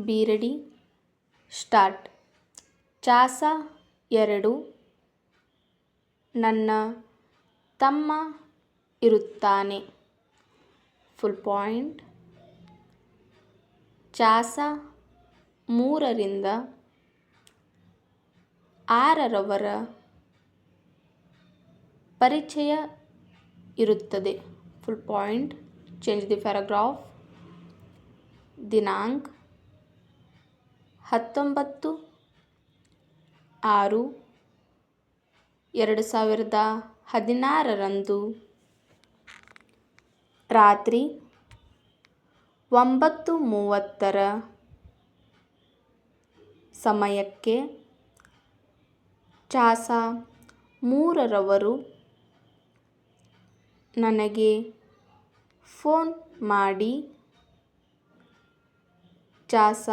Be ready start. ಚಾಸ 2 ನನ್ನ ತಮ್ಮ ಇರುತ್ತಾನೆ. Full point. ಚಾಸ 3ರಿಂದ 6ರವರ ಪರಿಚಯ ಇರುತ್ತದೆ. Full point. Change the paragraph. ದಿನಾಂಕ 19/6/2016 ರಾತ್ರಿ 9:30 ಸಮಯಕ್ಕೆ ಚಾಸ 3ರವರು ನನಗೆ ಫೋನ್ ಮಾಡಿ ಚಾಸ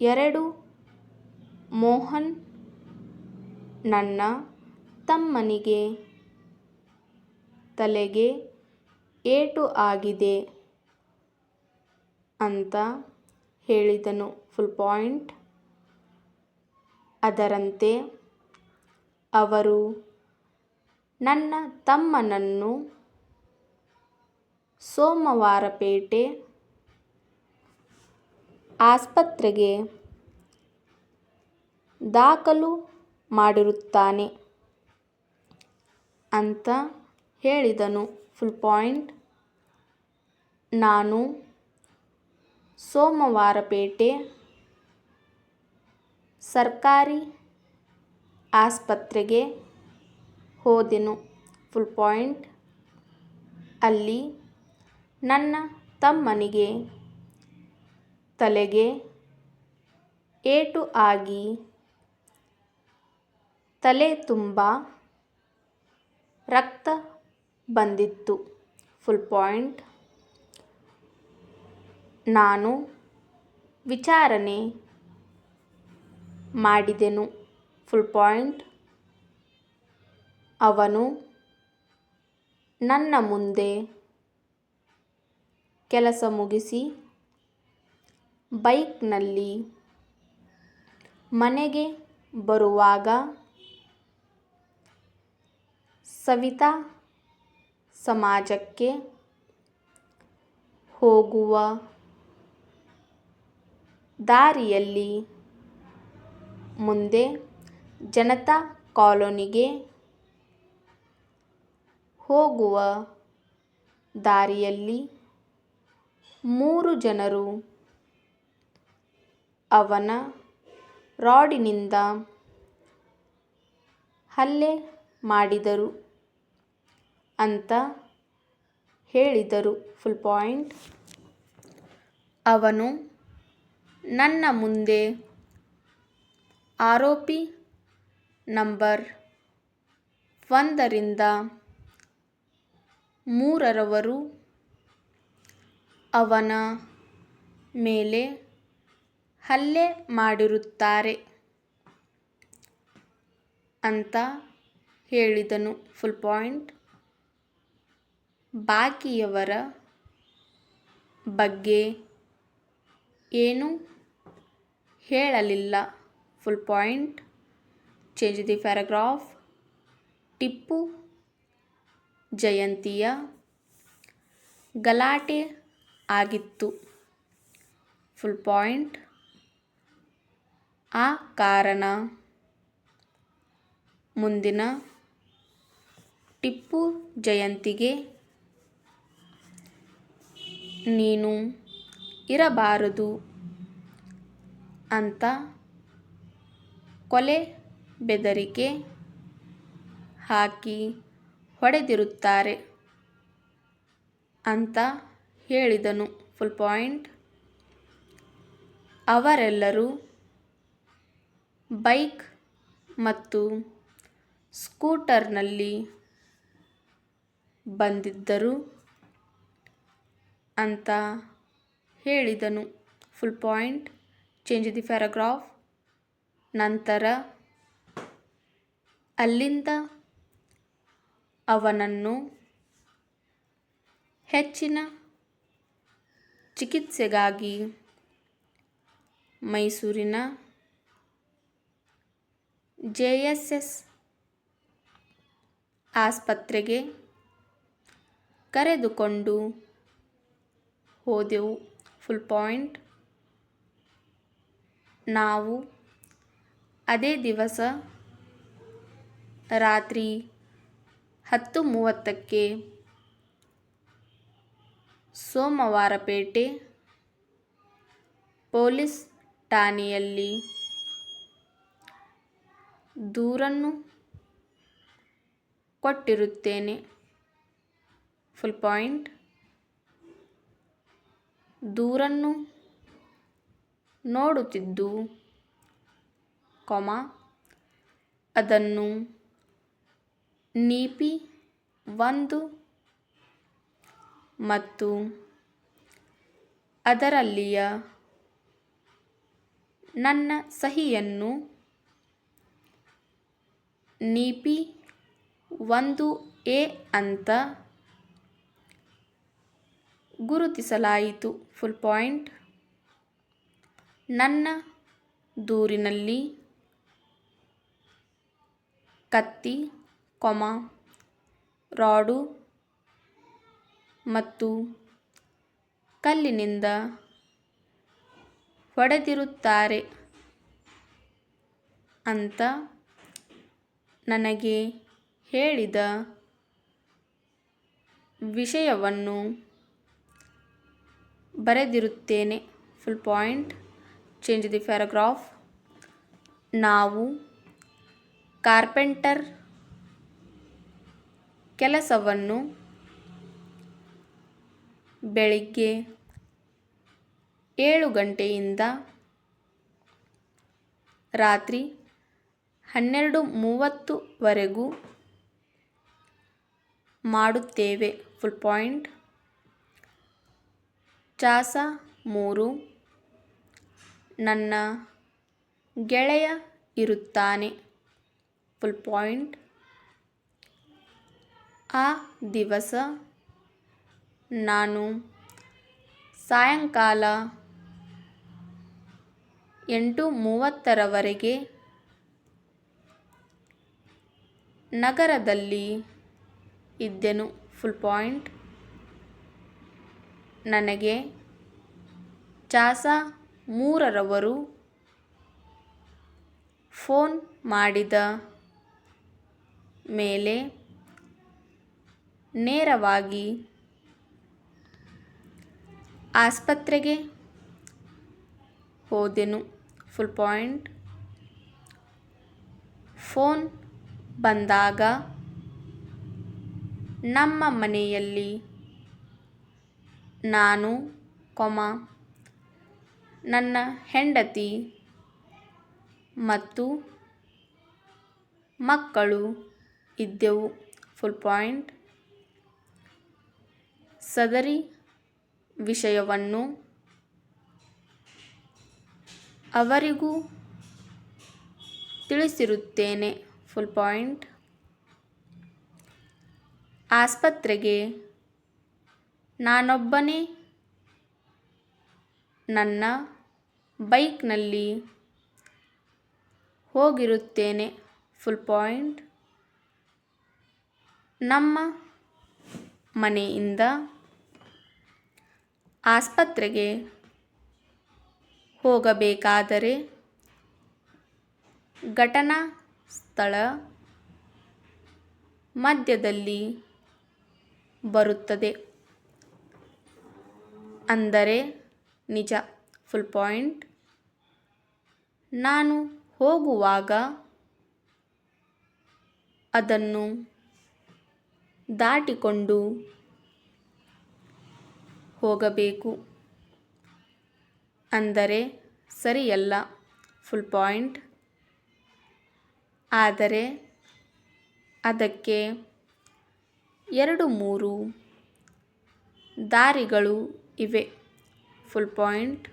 2 ಮೋಹನ್ ನನ್ನ ತಮ್ಮನಿಗೆ ತಲೆಗೆ ಏಟು ಆಗಿದೆ ಅಂತ ಹೇಳಿದನು. Full point. ಅದರಂತೆ ಅವರು ನನ್ನ ತಮ್ಮನನ್ನು ಸೋಮವಾರಪೇಟೆ ಆಸ್ಪತ್ರೆಗೆ ದಾಖಲು ಮಾಡಿರುತ್ತಾನೆ ಅಂತ ಹೇಳಿದನು. Full point. ನಾನು ಸೋಮವಾರಪೇಟೆ ಸರ್ಕಾರಿ ಆಸ್ಪತ್ರೆಗೆ ಹೋದೆನು. Full point. ಅಲ್ಲಿ ನನ್ನ ತಮ್ಮನಿಗೆ ತಲೆಗೆ ಏಟು ಆಗಿ ತಲೆ ತುಂಬ ರಕ್ತ ಬಂದಿತ್ತು. Full point. ನಾನು ವಿಚಾರಣೆ ಮಾಡಿದೆನು. Full point. ಅವನು ನನ್ನ ಮುಂದೆ ಕೆಲಸ ಮುಗಿಸಿ ಬೈಕ್ನಲ್ಲಿ ಮನೆಗೆ ಬರುವಾಗ ಸವಿತಾ ಸಮಾಜಕ್ಕೆ ಹೋಗುವ ದಾರಿಯಲ್ಲಿ ಮುಂದೆ ಜನತಾ ಕಾಲೋನಿಗೆ ಹೋಗುವ ದಾರಿಯಲ್ಲಿ 3 ಜನರು ಅವನ ರಾಡಿನಿಂದ ಹಲ್ಲೆ ಮಾಡಿದರು ಅಂತ ಹೇಳಿದರು. Full point. ಅವನು ನನ್ನ ಮುಂದೆ ಆರೋಪಿ ನಂಬರ್ 1ರಿಂದ 3ರವರು ಅವನ ಮೇಲೆ ಹಲ್ಲೆ ಮಾಡಿರುತ್ತಾರೆ ಅಂತ ಹೇಳಿದನು. Full point. ಬಾಕಿಯವರ ಬಗ್ಗೆ ಏನೂ ಹೇಳಲಿಲ್ಲ. Full point. Change the paragraph. Tipu ಜಯಂತಿಯ ಗಲಾಟೆ ಆಗಿತ್ತು. Full point. ಆ ಕಾರಣ ಮುಂದಿನ ಟಿಪ್ಪು ಜಯಂತಿಗೆ ನೀನು ಇರಬಾರದು ಅಂತ ಕೊಲೆ ಬೆದರಿಕೆ ಹಾಕಿ ಹೊಡೆದಿರುತ್ತಾರೆ ಅಂತ ಹೇಳಿದನು. Full point. ಅವರೆಲ್ಲರೂ ಬೈಕ್ ಮತ್ತು ಸ್ಕೂಟರ್ನಲ್ಲಿ ಬಂದಿದ್ದರು ಅಂತ ಹೇಳಿದನು. Full point. Change the paragraph. ನಂತರ ಅಲ್ಲಿಂದ ಅವನನ್ನು ಹೆಚ್ಚಿನ ಚಿಕಿತ್ಸೆಗಾಗಿ ಮೈಸೂರಿನ JSS ಆಸ್ಪತ್ರೆಗೆ ಕರೆದುಕೊಂಡು ಹೋದೆವು. Full point. ನಾವು ಅದೇ ದಿವಸ ರಾತ್ರಿ 10:30ಕ್ಕೆ ಸೋಮವಾರಪೇಟೆ ಪೊಲೀಸ್ ಠಾಣೆಯಲ್ಲಿ ದೂರನ್ನು ಕೊಟ್ಟಿರುತ್ತೇನೆ. Full point. ದೂರನ್ನು ನೋಡುತ್ತಿದ್ದು, ಅದನ್ನು ನೀಪಿ 1 ಮತ್ತು ಅದರಲ್ಲಿಯ ನನ್ನ ಸಹಿಯನ್ನು ನೀಪಿ 1A ಅಂತ ಗುರುತಿಸಲಾಯಿತು. Full point. ನನ್ನ ದೂರಿನಲ್ಲಿ ಕತ್ತಿ, ರಾಡು ಮತ್ತು ಕಲ್ಲಿನಿಂದ ಹೊಡೆದಿರುತ್ತಾರೆ ಅಂತ ನನಗೆ ಹೇಳಿದ ವಿಷಯವನ್ನು ಬರೆದಿರುತ್ತೇನೆ. Full point. Change the paragraph. ನಾವು ಕಾರ್ಪೆಂಟರ್ ಕೆಲಸವನ್ನು ಬೆಳಿಗ್ಗೆ 7 ಗಂಟೆಯಿಂದ ರಾತ್ರಿ 12:30ವರೆಗೂ ಮಾಡುತ್ತೇವೆ. Full point. ಚಾಸ 3 ನನ್ನ ಗೆಳೆಯ ಇರುತ್ತಾನೆ. Full point. ಆ ದಿವಸ ನಾನು ಸಾಯಂಕಾಲ 8:30ರವರೆಗೆ ನಗರದಲ್ಲಿ ಇದ್ದೆನು. Full point. ನನಗೆ ಚಾಸ 3ರವರು ಫೋನ್ ಮಾಡಿದ ಮೇಲೆ ನೇರವಾಗಿ ಆಸ್ಪತ್ರೆಗೆ ಹೋದೆನು. Full point. ಫೋನ್ ಬಂದಾಗ ನಮ್ಮ ಮನೆಯಲ್ಲಿ ನಾನು, ನನ್ನ ಹೆಂಡತಿ ಮತ್ತು ಮಕ್ಕಳು ಇದ್ದೆವು. Full point. ಸದರಿ ವಿಷಯವನ್ನು ಅವರಿಗೂ ತಿಳಿಸಿರುತ್ತೇನೆ. Full point. ಆಸ್ಪತ್ರೆಗೆ ನಾನೊಬ್ಬನೇ ನನ್ನ ಬೈಕ್ನಲ್ಲಿ ಹೋಗಿರುತ್ತೇನೆ. Full point. ನಮ್ಮ ಮನೆಯಿಂದ ಆಸ್ಪತ್ರೆಗೆ ಹೋಗಬೇಕಾದರೆ ಘಟನಾ ಸ್ಥಳ ಮಧ್ಯದಲ್ಲಿ ಬರುತ್ತದೆ ಅಂದರೆ ನಿಜ. Full point. ನಾನು ಹೋಗುವಾಗ ಅದನ್ನು ದಾಟಿಕೊಂಡು ಹೋಗಬೇಕು ಅಂದರೆ ಸರಿಯಲ್ಲ. Full point. ಆದರೆ ಅದಕ್ಕೆ 2-3 ದಾರಿಗಳು ಇವೆ. Full point.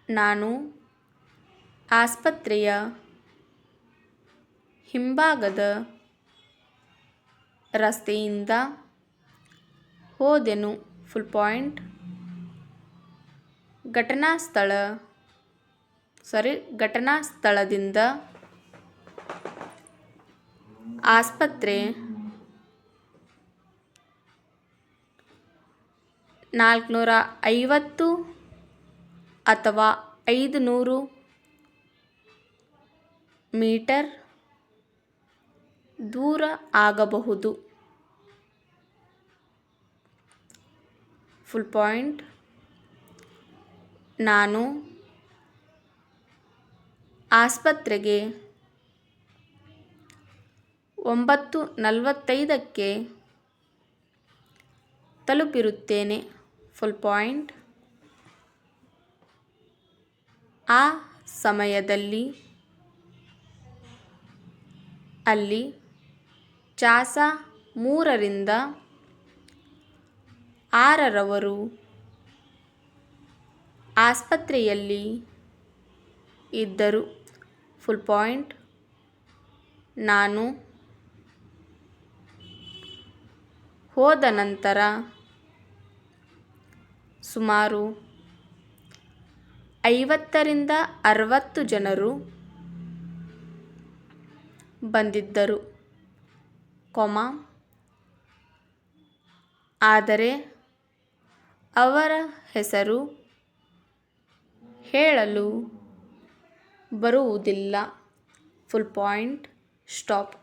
ನಾನು ಆಸ್ಪತ್ರೆಯ ಹಿಂಭಾಗದ ರಸ್ತೆಯಿಂದ ಹೋದೆನು. Full point. ಘಟನಾ ಸ್ಥಳದಿಂದ ಆಸ್ಪತ್ರೆ 450 ಅಥವಾ 500 ಮೀಟರ್ ದೂರ ಆಗಬಹುದು. Full point. ನಾನು ಆಸ್ಪತ್ರೆಗೆ 9:45ಕ್ಕೆ ತಲುಪಿರುತ್ತೇನೆ. Full point. ಆ ಸಮಯದಲ್ಲಿ ಅಲ್ಲಿ ಚಾಸ 3ರಿಂದ 6ರವರು ಆಸ್ಪತ್ರೆಯಲ್ಲಿ ಇದ್ದರು. Full point. ನಾನು ಹೋದ ನಂತರ ಸುಮಾರು 50ರಿಂದ 60 ಜನರು ಬಂದಿದ್ದರು, ಆದರೆ ಅವರ ಹೆಸರು ಹೇಳಲು ಬರುವುದಿಲ್ಲ. Full point. ಸ್ಟಾಪ್.